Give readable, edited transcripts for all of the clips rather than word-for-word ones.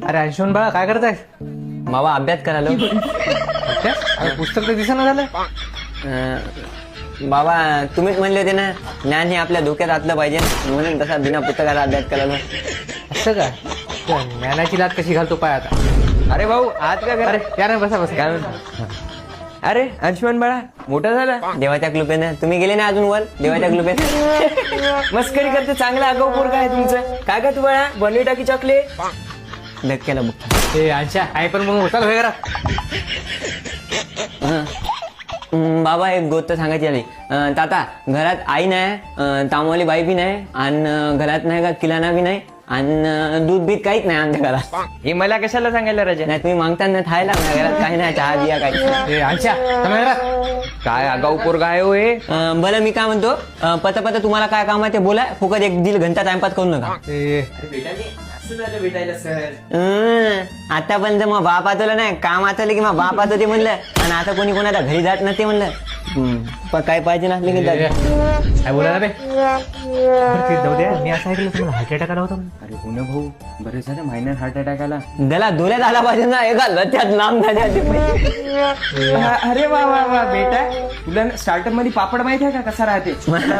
अरे अंशुमन बाळा काय करताय? बाबा अभ्यास करायला. पुस्तक तर दिसेना झालं. बाबा तुम्हीच म्हणले होते ना ज्ञान हे आपल्या डोक्यात असलं पाहिजे म्हणून तसा बिना पुस्तकाला अभ्यास करायला. असं का? ज्ञानाची लाट कशी घालतो पाय आता. अरे भाऊ आज काय अरे या ना बसा बसा. काय म्हणतो? अरे अंशुमन बाळा मोठा झाला. देवाच्या कृपेनं तुम्ही गेले ना अजून वर देवाच्या कृपेनं. मस्करी करते चांगला आगाऊ पोरगा आहे तुमचं. काय का तू बाळा बनवी टाकी चॉकलेट धक्क्याला बघ. ते अंशा आहे पण मग होता वगैरे. बाबा एक गोष्ट सांगायची आली. ताता घरात आई नाही, तामवाली बाई बी नाही आणि घरात नाही का किराणा बी नाही आणि दूध बीत काहीच नाही आमच्या घरात. हे मला कशाला सांगायला राजा. नाही तुम्ही मागता ना खायला माझ्या घरात काही नाही चहा बिया काही. ते अंशा थांब जरा. काय आगाऊ पोरगा आहे हो हे. बरं मी काय म्हणतो पता पता तुम्हाला काय काम आहे ते बोला. फुकट एक दीड घंटा टाइमपास करू नका. आतापर्यंत मग बाप आतवलं नाही काम आतवलं की मग बाप आतवते म्हणलं आणि आता कोणी कोणाच्या घरी जात नसते म्हणलं. पण काय पाहिजे नसले की जात. काय बोला ना बे. जाऊ द्या मी असं ऐकलं तुम्हाला हार्ट अटॅक आला होता. अरे हो ना भाऊ बरं झालं मायनर हार्ट अटॅक आला. त्याला धुल्यात आला पाहिजे ना एका लत्यात लांब झाले. अरे वा वा वा बेटा तुला स्टार्टअप मध्ये पापड माहिती आहे का कसा राहते.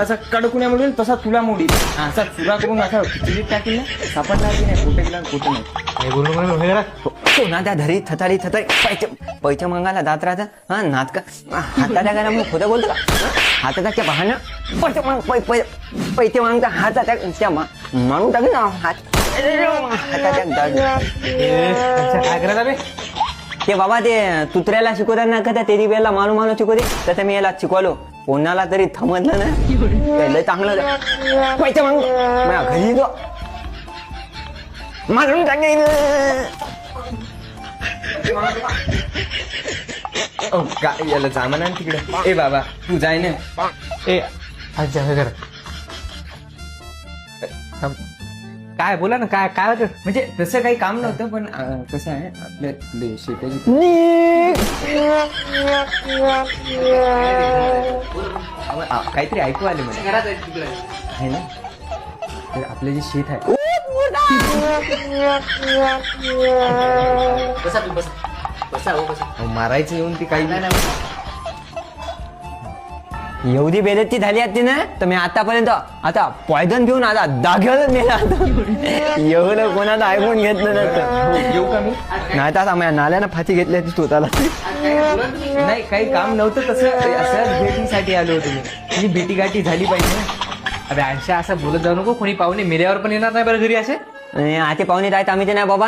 असा कडकुण्या मोडील तसा तुला मोडील. असा चुरा करून असा खिचडीत टाकील ना सापडणार की नाही कुठे गेला कुठे नाही. काय बोलू म्हणून वगैरे. ना त्या धरी थताडी पैसे मंगाला जात राहतं. हा नात का हातात काय मग खोटं बोलतो का. हातात त्या बहानं पैसे मागता हातात त्या मारून टाकले ना हात काय करायला बे. ते बाबा ते तुत्र्याला शिकवतात ना का त्या तेरी वेळेला मारू शिकवते तसं मी याला शिकवलो. कोणाला तरी थमतलं ना लय चांगलं पैसे मागू माझ्या घरी जो मारून टाकेल. काय याला जामा ना तिकडे. ए बाबा तू जाय ना. ए अच्छा वगैरे. काय बोला ना काय काय होतं. म्हणजे तसं काही काम नव्हतं पण कसं आहे आपल्या शेताची काहीतरी ऐकू आले मला आहे ना. तर आपलं जे शेत आहे मारायचं येऊन ती काही एवढी बेदती झाली असती ना तर मी आतापर्यंत आता पॉयझन घेऊन आता दाखवलं नेला. एवढं कोणाला ऐकून घेतलं नसतं. येऊ का मी. नाही तर आता माझ्या नाल्यानं फाशी घेतली होती स्वतःला. नाही काही काम नव्हतं तसं असं भेटीसाठी आलो होतो मी. तुझी भेटी गाठी झाली पाहिजे ना. अरे अंशा असं बोलत जाऊ नको. कोणी पाहुणे मेल्यावर पण येणार नाही बरं घरी असे. आणि आता पाहुणे आहेत आम्ही ते नाही बाबा.